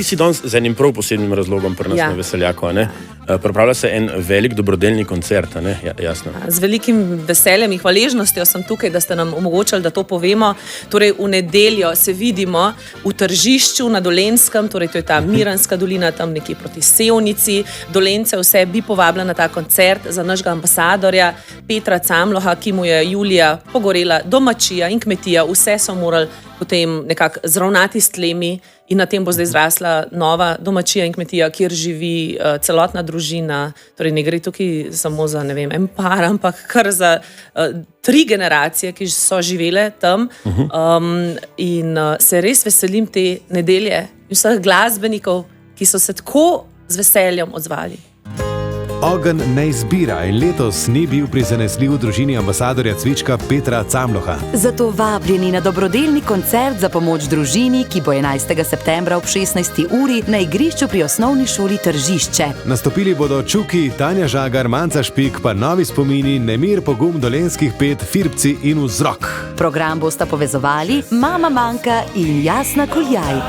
ti si danes z enim prav posebnim razlogom pri nas na Veseljaku, a ne? Pripravlja se en velik dobrodelni koncert, a ne? Jasno. Z velikim veseljem in hvaležnostjo sem tukaj, da ste nam omogočili, da to povemo. Torej, v nedeljo se vidimo v Tržišču na Dolenjskem, torej to je ta Miranska dolina, tam nekje proti Sevnici. Dolence vse bi povabila na ta koncert za našega ambasadorja Petra Camloha, ki mu je julija pogorela domačija in kmetija. Vse so morali potem nekako zravnati s tlemi in na tem bo zdaj zrasla nova domačija in kmetija, kjer živi celotna družina. Torej ne gre tukaj samo za, ne vem, en par, ampak kar za 3 generacije, ki so živele tam. In se res veselim te nedelje in vseh glasbenikov, ki so se tako z veseljem odzvali. Ogenj ne izbira in letos ni bil prizanesljiv družini ambasadorja cvička Petra Camloha. Zato vabljeni na dobrodelni koncert za pomoč družini, ki bo 11. septembra ob 16. uri na igrišču pri osnovni šoli Tržišče. Nastopili bodo Čuki, Tanja Žagar, Manca Špik, pa novi spomini, Nemir, pogum dolenjskih pet, Firbci in Vzrok. Program bosta povezovali Mama Manka in Jasna Kuljaj.